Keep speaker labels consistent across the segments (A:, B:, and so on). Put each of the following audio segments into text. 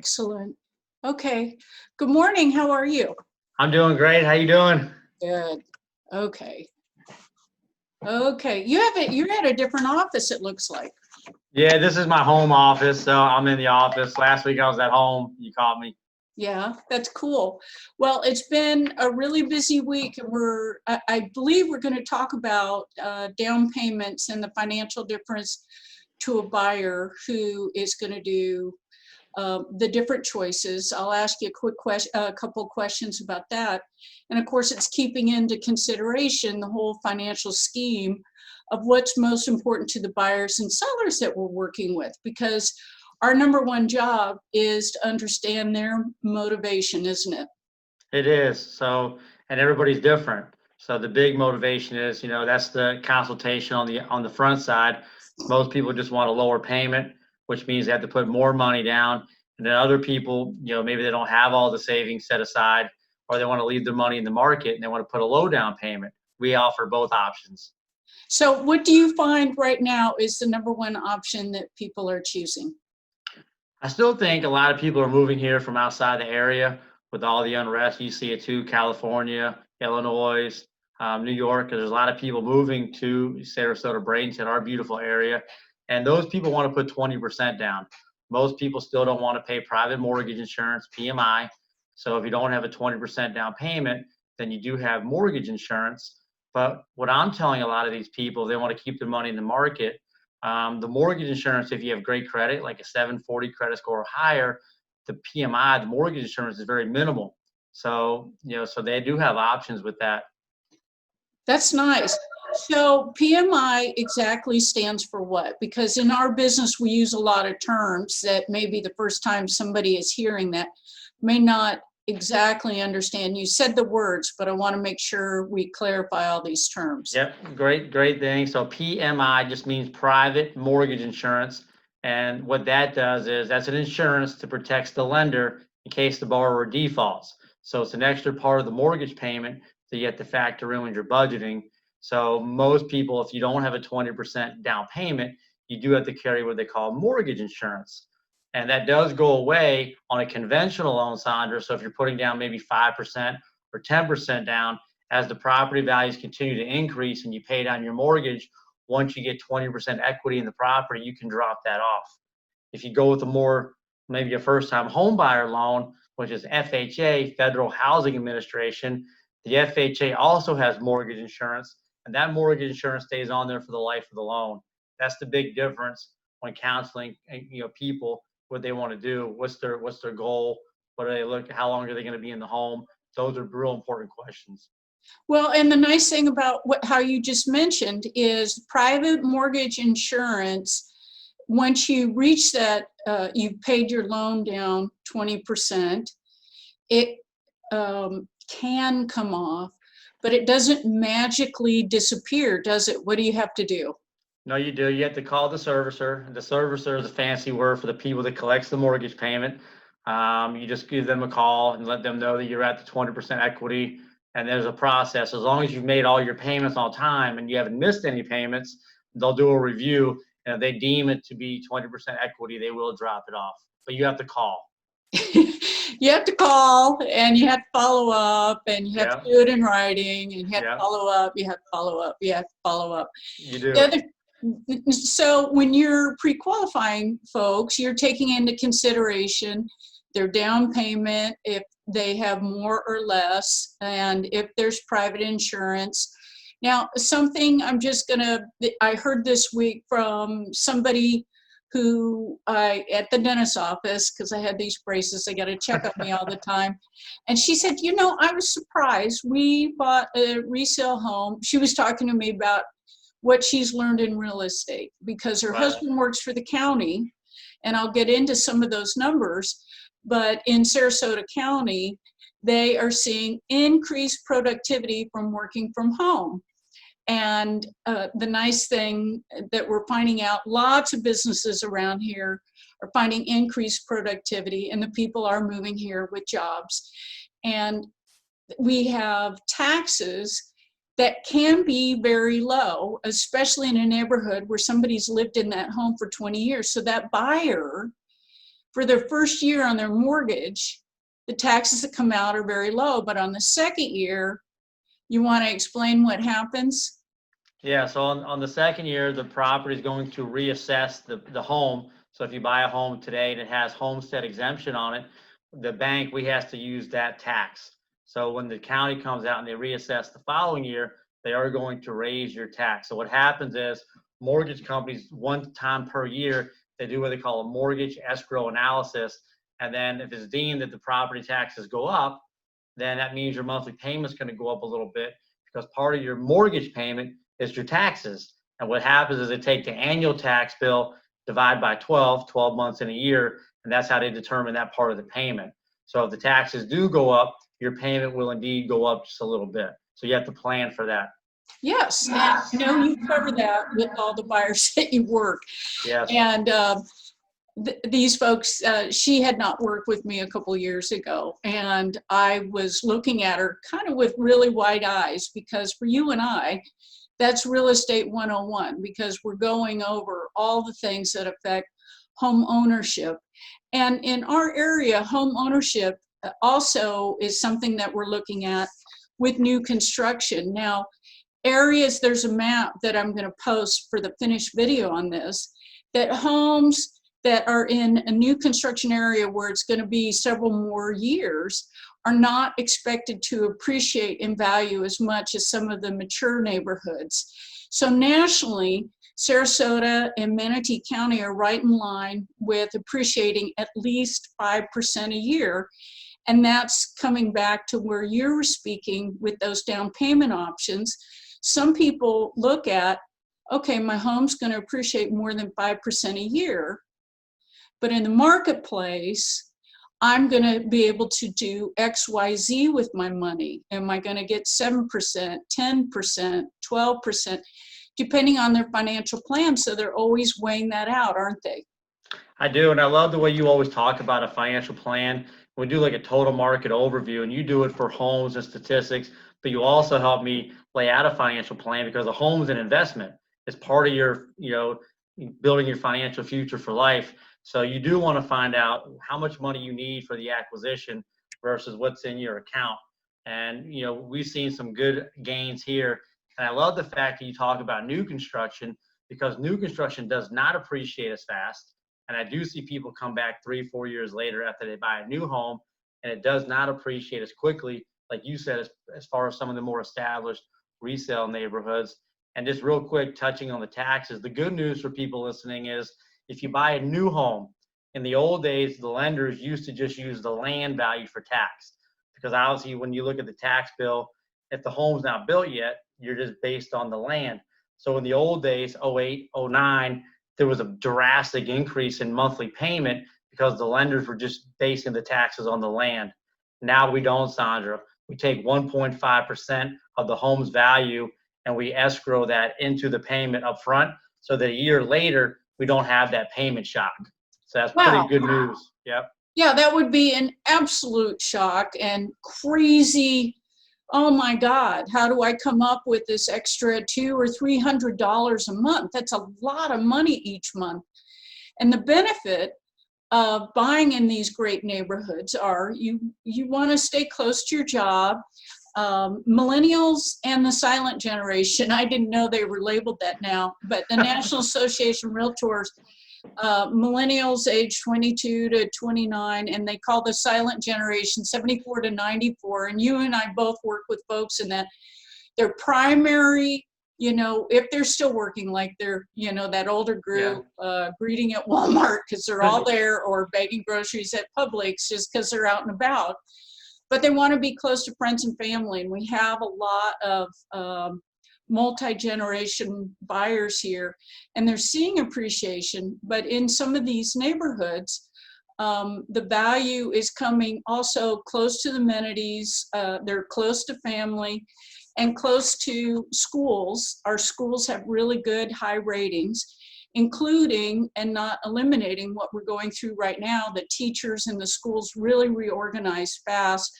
A: Excellent. Okay. Good morning. How are you?
B: I'm doing great. How you doing?
A: Good. Okay. Okay. You're at a different office, it looks like.
B: Yeah, this is my home office, so I'm in the office. Last week I was at home. You caught me.
A: Yeah, that's cool. Well, it's been a really busy week, and I believe we're going to talk about down payments and the financial difference to a buyer who is going to do the different choices. I'll ask you a couple questions about that. And of course, it's keeping into consideration the whole financial scheme of what's most important to the buyers and sellers that we're working with, because our number one job is to understand their motivation, isn't it?
B: It is. So, and everybody's different. So the big motivation is, that's the consultation on the front side. Most people just want a lower payment, which means they have to put more money down. And then other people, maybe they don't have all the savings set aside, or they want to leave their money in the market and they want to put a low down payment. We offer both options.
A: So what do you find right now is the number one option that people are choosing?
B: I still think a lot of people are moving here from outside the area with all the unrest. You see it too, California, Illinois, New York. 'Cause there's a lot of people moving to Sarasota, Bradenton, our beautiful area. And those people want to put 20% down. Most people still don't want to pay private mortgage insurance, PMI. So if you don't have a 20% down payment, then you do have mortgage insurance. But what I'm telling a lot of these people, they want to keep their money in the market. The mortgage insurance, if you have great credit, like a 740 credit score or higher, the PMI, the mortgage insurance is very minimal. So, so they do have options with that.
A: That's nice. So PMI exactly stands for what? Because in our business, we use a lot of terms that maybe the first time somebody is hearing that may not exactly understand. You said the words, but I want to make sure we clarify all these terms.
B: Yep, great thing. So PMI just means private mortgage insurance. And what that does is that's an insurance to protect the lender in case the borrower defaults. So it's an extra part of the mortgage payment that you have to factor in when you're budgeting. So most people, if you don't have a 20% down payment, you do have to carry what they call mortgage insurance. And that does go away on a conventional loan, Sandra. So if you're putting down maybe 5% or 10% down, as the property values continue to increase and you pay down your mortgage, once you get 20% equity in the property, you can drop that off. If you go with maybe a first-time home buyer loan, which is FHA, Federal Housing Administration, the FHA also has mortgage insurance, and that mortgage insurance stays on there for the life of the loan. That's the big difference when counseling, people, what they want to do, what's their goal, what do they look, how long are they going to be in the home? Those are real important questions.
A: Well, and the nice thing about how you just mentioned is private mortgage insurance. Once you reach that, you've paid your loan down 20%, it can come off, but it doesn't magically disappear, does it? What do you have to do?
B: No, you do. You have to call the servicer. The servicer is a fancy word for the people that collects the mortgage payment. You just give them a call and let them know that you're at the 20% equity. And there's a process. As long as you've made all your payments on time and you haven't missed any payments, they'll do a review. And if they deem it to be 20% equity, they will drop it off. But you have to call.
A: You have to call and you have to follow up and you have
B: Yep.
A: to do it in writing and you have to
B: Yep.
A: follow up, you have to follow up, you have to follow up.
B: You do.
A: So when you're pre-qualifying folks, you're taking into consideration their down payment, if they have more or less, and if there's private insurance. Now, something I heard this week from somebody who at the dentist's office, because I had these braces, they got to check up me all the time. And she said, I was surprised. We bought a resale home. She was talking to me about what she's learned in real estate because her husband works for the county, and I'll get into some of those numbers, but in Sarasota County, they are seeing increased productivity from working from home. And the nice thing that we're finding out, lots of businesses around here are finding increased productivity, and the people are moving here with jobs. And we have taxes that can be very low, especially in a neighborhood where somebody's lived in that home for 20 years. So that buyer for their first year on their mortgage, the taxes that come out are very low, but on the second year, you want to explain what happens?
B: Yeah, so on the second year, the property is going to reassess the home. So if you buy a home today and it has homestead exemption on it, the bank, we has to use that tax. So when the county comes out and they reassess the following year, they are going to raise your tax. So what happens is mortgage companies, one time per year, they do what they call a mortgage escrow analysis. And then if it's deemed that the property taxes go up, then that means your monthly payment's going to go up a little bit, because part of your mortgage payment is your taxes. And what happens is they take the annual tax bill, divide by 12 months in a year, and that's how they determine that part of the payment. So if the taxes do go up, your payment will indeed go up just a little bit. So you have to plan for that.
A: Yes, and I know you cover that with all the buyers that you work.
B: Yes.
A: And these folks, she had not worked with me a couple years ago, and I was looking at her kind of with really wide eyes, because for you and I, that's real estate 101, because we're going over all the things that affect home ownership. And in our area, home ownership also is something that we're looking at with new construction. Now, areas, there's a map that I'm going to post for the finished video on this, that homes that are in a new construction area where it's going to be several more years are not expected to appreciate in value as much as some of the mature neighborhoods. So nationally, Sarasota and Manatee County are right in line with appreciating at least 5% a year. And that's coming back to where you were speaking with those down payment options. Some people look at, okay, my home's going to appreciate more than 5% a year, but in the marketplace, I'm going to be able to do X, Y, Z with my money. Am I going to get 7%, 10%, 12%, depending on their financial plan? So they're always weighing that out, aren't they?
B: I do, and I love the way you always talk about a financial plan. We do like a total market overview, and you do it for homes and statistics, but you also help me lay out a financial plan, because a home is an investment. It's part of your, building your financial future for life. So you do want to find out how much money you need for the acquisition versus what's in your account. And, we've seen some good gains here. And I love the fact that you talk about new construction, because new construction does not appreciate as fast. And I do see people come back 3-4 years later after they buy a new home, and it does not appreciate as quickly, like you said, as far as some of the more established resale neighborhoods. And just real quick, touching on the taxes, the good news for people listening is, if you buy a new home, in the old days, the lenders used to just use the land value for tax, because obviously when you look at the tax bill, if the home's not built yet, you're just based on the land. So in the old days, 08, 09, there was a drastic increase in monthly payment because the lenders were just basing the taxes on the land. Now we don't, Sandra. We take 1.5% of the home's value and we escrow that into the payment up front, so that a year later, we don't have that payment shock. So that's pretty good news. Yep.
A: Yeah, that would be an absolute shock and crazy. Oh my God, how do I come up with this extra $200 or $300 a month? That's a lot of money each month. And the benefit of buying in these great neighborhoods are you want to stay close to your job. Millennials and the silent generation, I didn't know they were labeled that now, but the National Association of Realtors, millennials age 22 to 29, and they call the silent generation 74 to 94. And you and I both work with folks in that their primary, if they're still working, like they're, that older group, greeting at Walmart because they're all there, or begging groceries at Publix just because they're out and about. But they want to be close to friends and family. And we have a lot of multi-generation buyers here, and they're seeing appreciation. But in some of these neighborhoods, the value is coming also close to the amenities. They're close to family and close to schools. Our schools have really good high ratings, including and not eliminating what we're going through right now. The teachers in the schools really reorganized fast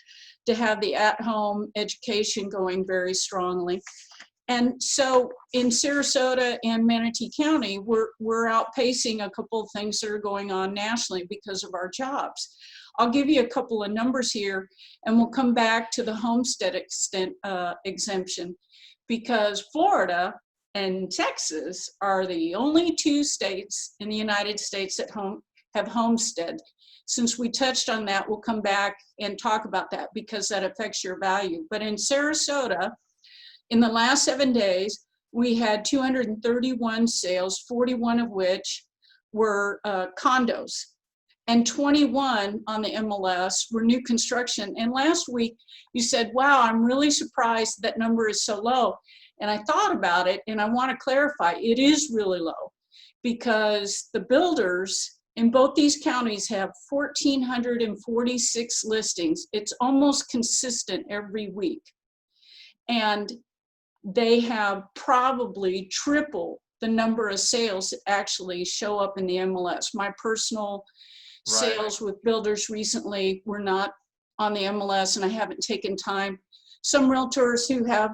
A: to have the at-home education going very strongly. And so in Sarasota and Manatee County, we're outpacing a couple of things that are going on nationally because of our jobs. I'll give you a couple of numbers here, and we'll come back to the homestead exemption, because Florida and Texas are the only two states in the United States that have homestead. Since we touched on that, we'll come back and talk about that because that affects your value. But in Sarasota, in the last 7 days, we had 231 sales, 41 of which were condos, and 21 on the MLS were new construction. And last week, you said, wow, I'm really surprised that number is so low. And I thought about it, and I want to clarify, it is really low because the builders in both these counties have 1,446 listings. It's almost consistent every week. And they have probably triple the number of sales that actually show up in the MLS. My personal sales with builders recently were not on the MLS, and I haven't taken time. Some realtors who have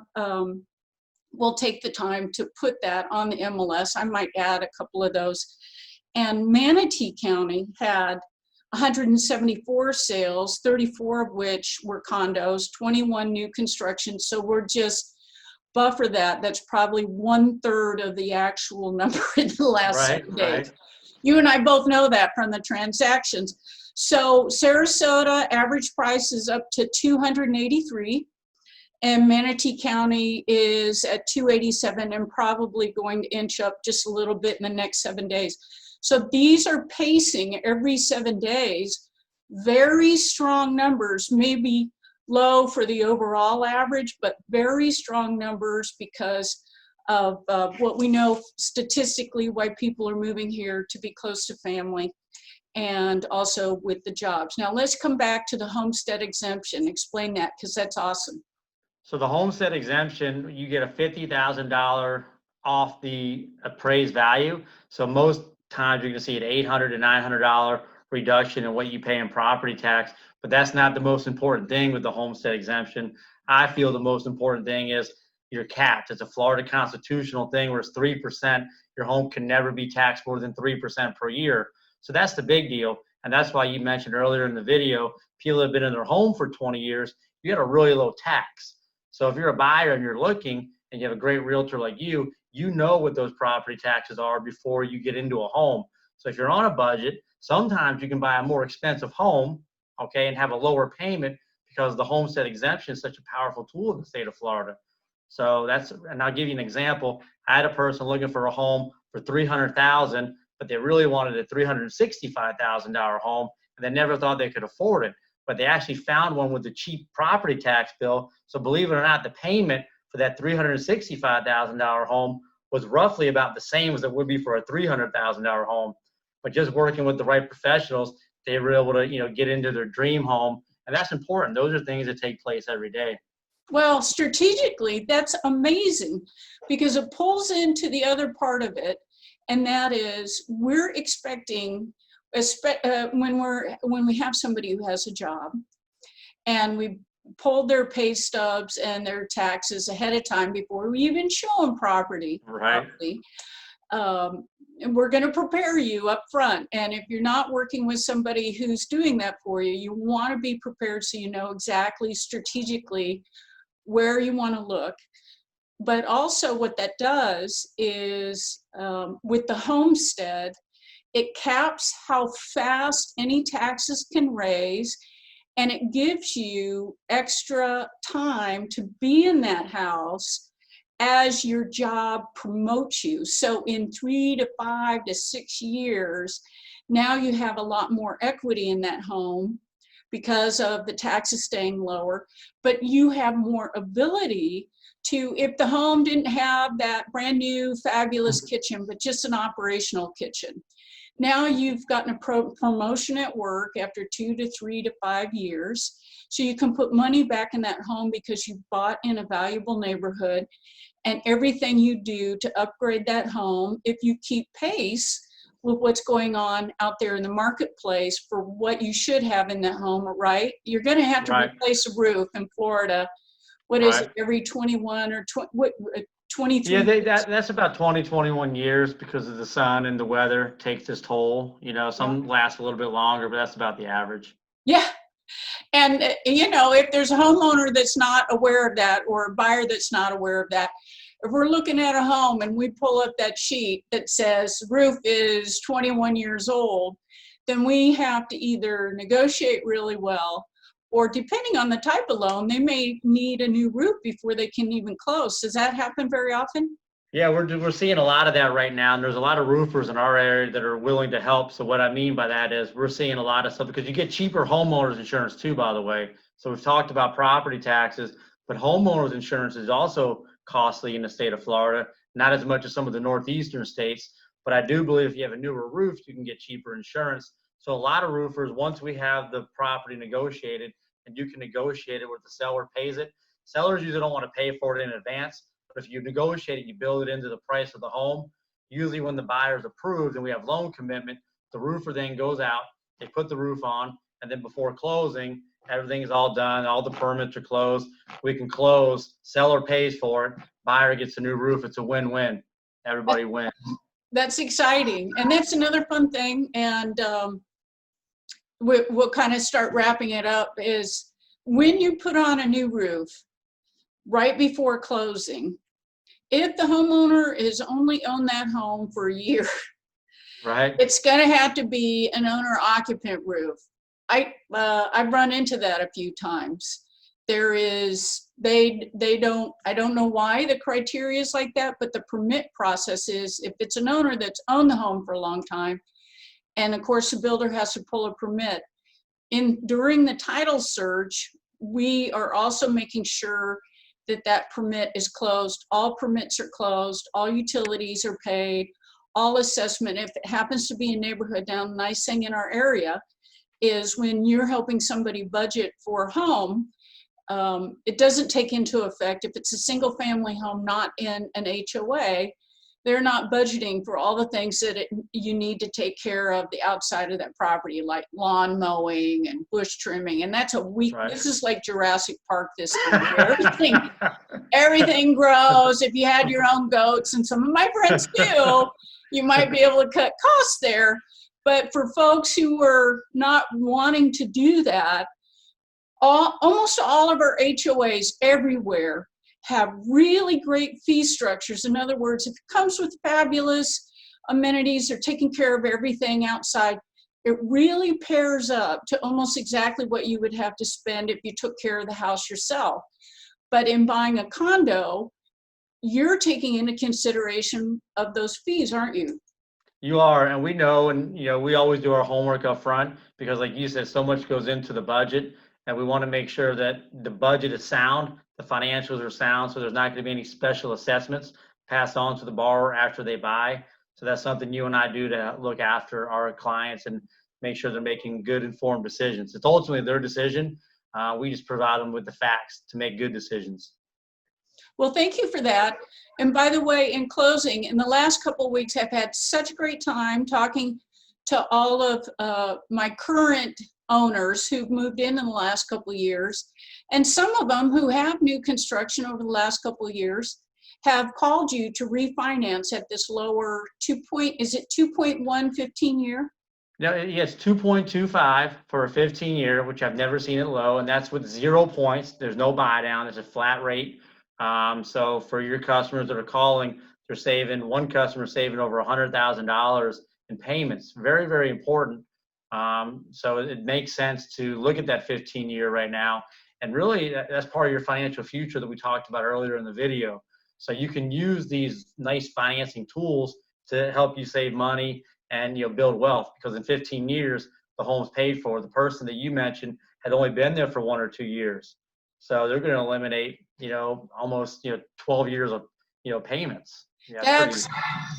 A: will take the time to put that on the MLS. I might add a couple of those. And Manatee County had 174 sales, 34 of which were condos, 21 new construction. So we're just buffer that. That's probably 1/3 of the actual number in the last 7 days. You and I both know that from the transactions. So Sarasota, average price is up to $283, and Manatee County is at $287 and probably going to inch up just a little bit in the next 7 days. So these are pacing every 7 days. Very strong numbers, maybe low for the overall average, but very strong numbers because of what we know statistically, why people are moving here to be close to family, and also with the jobs. Now let's come back to the homestead exemption. Explain that, because that's awesome.
B: So the homestead exemption, you get a $50,000 off the appraised value. So most times you're going to see an $800 to $900 reduction in what you pay in property tax. But that's not the most important thing with the homestead exemption. I feel the most important thing is you're capped. It's a Florida constitutional thing where it's 3%. Your home can never be taxed more than 3% per year. So that's the big deal. And that's why you mentioned earlier in the video, people have been in their home for 20 years, you get a really low tax. So if you're a buyer and you're looking and you have a great realtor like you know what those property taxes are before you get into a home. So if you're on a budget, sometimes you can buy a more expensive home, okay, and have a lower payment because the homestead exemption is such a powerful tool in the state of Florida. So and I'll give you an example. I had a person looking for a home for $300,000, but they really wanted a $365,000 home, and they never thought they could afford it. But they actually found one with a cheap property tax bill. So believe it or not, the payment for that $365,000 home was roughly about the same as it would be for a $300,000 home. But just working with the right professionals, they were able to, get into their dream home. And that's important. Those are things that take place every day.
A: Well, strategically, that's amazing because it pulls into the other part of it. And that is, we're expecting, when we have somebody who has a job and we pulled their pay stubs and their taxes ahead of time before we even show them property. And we're going to prepare you up front. And if you're not working with somebody who's doing that for you, you want to be prepared so you know exactly strategically where you want to look. But also what that does is with the homestead, it caps how fast any taxes can raise, and it gives you extra time to be in that house as your job promotes you. So in 3 to 5 to 6 years, now you have a lot more equity in that home because of the taxes staying lower, but you have more ability to, if the home didn't have that brand new fabulous kitchen, but just an operational kitchen. Now you've gotten a promotion at work after 2 to 3 to 5 years. So you can put money back in that home because you bought in a valuable neighborhood, and everything you do to upgrade that home, if you keep pace with what's going on out there in the marketplace for what you should have in that home, right? You're going to have to replace a roof in Florida what is it,
B: Right.
A: every 21 or 23?
B: Yeah, that's about 20, 21 years because of the sun and the weather takes its toll. Some last a little bit longer, but that's about the average.
A: Yeah. And, if there's a homeowner that's not aware of that, or a buyer that's not aware of that, if we're looking at a home and we pull up that sheet that says roof is 21 years old, then we have to either negotiate really well, or depending on the type of loan, they may need a new roof before they can even close. Does that happen very often?
B: Yeah, we're seeing a lot of that right now, and there's a lot of roofers in our area that are willing to help. So what I mean by that is we're seeing a lot of stuff because you get cheaper homeowners insurance too, by the way. So we've talked about property taxes, but homeowners insurance is also costly in the state of Florida, not as much as some of the northeastern states. But I do believe if you have a newer roof, you can get cheaper insurance. So a lot of roofers, once we have the property negotiated, and you can negotiate it where the seller pays it. Sellers usually don't want to pay for it in advance. But if you negotiate it, you build it into the price of the home. Usually when the buyer's approved and we have loan commitment, the roofer then goes out, they put the roof on, and then before closing, everything is all done, all the permits are closed. We can close, seller pays for it, buyer gets a new roof. It's a win-win. Everybody wins.
A: That's exciting. And that's another fun thing. And we'll kind of start wrapping it up is when you put on a new roof right before closing, if the homeowner is only owned that home for a year,
B: Right.
A: it's going to have to be an owner-occupant roof. I've run into that a few times. There is, I don't know why the criteria is like that, but the permit process is if it's an owner that's owned the home for a long time, and of course the builder has to pull a permit. During the title search, we are also making sure that permit is closed. All permits are closed, all utilities are paid, all assessment. If it happens to be a neighborhood down, nice thing in our area is when you're helping somebody budget for a home, it doesn't take into effect, if it's a single family home not in an HOA, they're not budgeting for all the things that you need to take care of the outside of that property, like lawn mowing and bush trimming. And that's
B: Right.
A: This is like Jurassic Park this time. Everything grows. If you had your own goats, and some of my friends do, you might be able to cut costs there. But for folks who are not wanting to do that, almost all of our HOAs everywhere have really great fee structures. In other words, if it comes with fabulous amenities, they're taking care of everything outside, it really pairs up to almost exactly what you would have to spend if you took care of the house yourself. But in buying a condo, you're taking into consideration of those fees, aren't you?
B: You are, and we know, and we always do our homework up front because, like you said, so much goes into the budget, and we want to make sure that the budget is sound, the financials are sound, so there's not going to be any special assessments passed on to the borrower after they buy. So that's something you and I do to look after our clients and make sure they're making good, informed decisions. It's ultimately their decision. We just provide them with the facts to make good decisions.
A: Well, thank you for that. And by the way, in closing, in the last couple of weeks, I've had such a great time talking to all of my current owners who've moved in the last couple of years. And some of them who have new construction over the last couple of years have called you to refinance at this lower is it 2.1 15-year?
B: No, it's 2.25 for a 15-year, which I've never seen it low, and that's with 0 points. There's no buy down. It's a flat rate. So for your customers that are calling, one customer saving over $100,000 in payments. Very, very important. So it makes sense to look at that 15-year right now. And really, that's part of your financial future that we talked about earlier in the video. So you can use these nice financing tools to help you save money and build wealth, because in 15 years, the home's paid for. The person that you mentioned had only been there for 1 or 2 years. So they're going to eliminate, almost, 12 years of, payments. Yeah,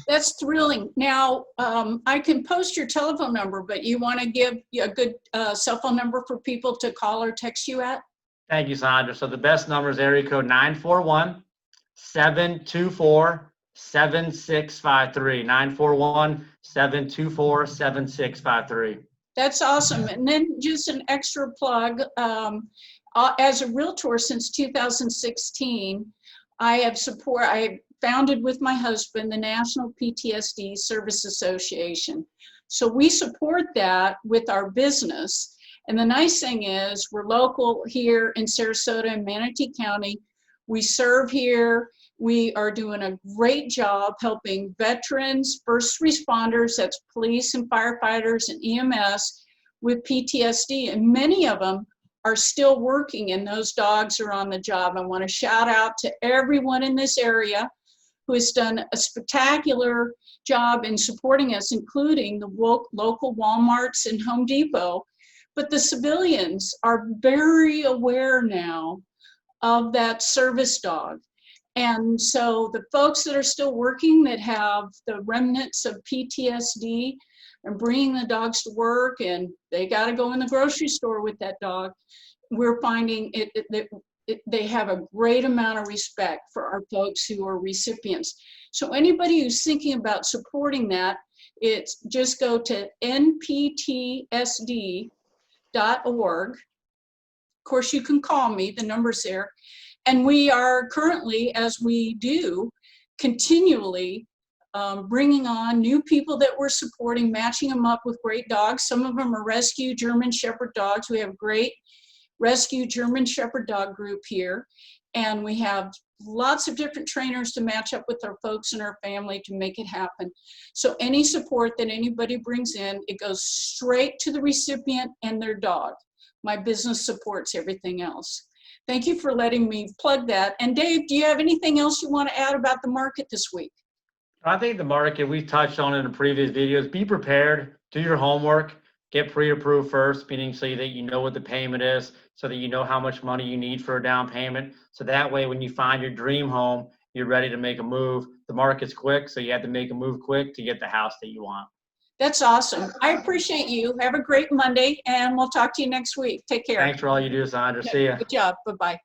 A: that's thrilling. Now, I can post your telephone number, but you want to give a good cell phone number for people to call or text you at?
B: Thank you, Sandra. So the best number is area code 941-724-7653. 941-724-7653.
A: That's awesome. And then just an extra plug. as a realtor since 2016, I founded with my husband the National PTSD Service Association. So we support that with our business. And the nice thing is we're local here in Sarasota and Manatee County. We serve here. We are doing a great job helping veterans, first responders, that's police and firefighters and EMS, with PTSD. And many of them are still working, and those dogs are on the job. I want to shout out to everyone in this area who has done a spectacular job in supporting us, including the local Walmarts and Home Depot. But the civilians are very aware now of that service dog. And so the folks that are still working that have the remnants of PTSD and bringing the dogs to work, and they got to go in the grocery store with that dog, we're finding they have a great amount of respect for our folks who are recipients. So anybody who's thinking about supporting that, it's just go to nptsd.org. Of course, you can call me, the number's there. And we are currently, as we do, continually bringing on new people that we're supporting, matching them up with great dogs. Some of them are rescue German Shepherd dogs. We have a great rescue German Shepherd dog group here. And we have lots of different trainers to match up with our folks and our family to make it happen. So any support that anybody brings in, it goes straight to the recipient and their dog. My business supports everything else. Thank you for letting me plug that. And Dave, do you have anything else you want to add about the market this week?
B: I think the market, we've touched on it in previous videos. Be prepared, do your homework, get pre-approved first, meaning so that you know what the payment is, so that you know how much money you need for a down payment. So that way, when you find your dream home, you're ready to make a move. The market's quick, so you have to make a move quick to get the house that you want.
A: That's awesome. I appreciate you. Have a great Monday, and we'll talk to you next week. Take care.
B: Thanks for all you do, Sandra. See ya.
A: Good job. Bye-bye.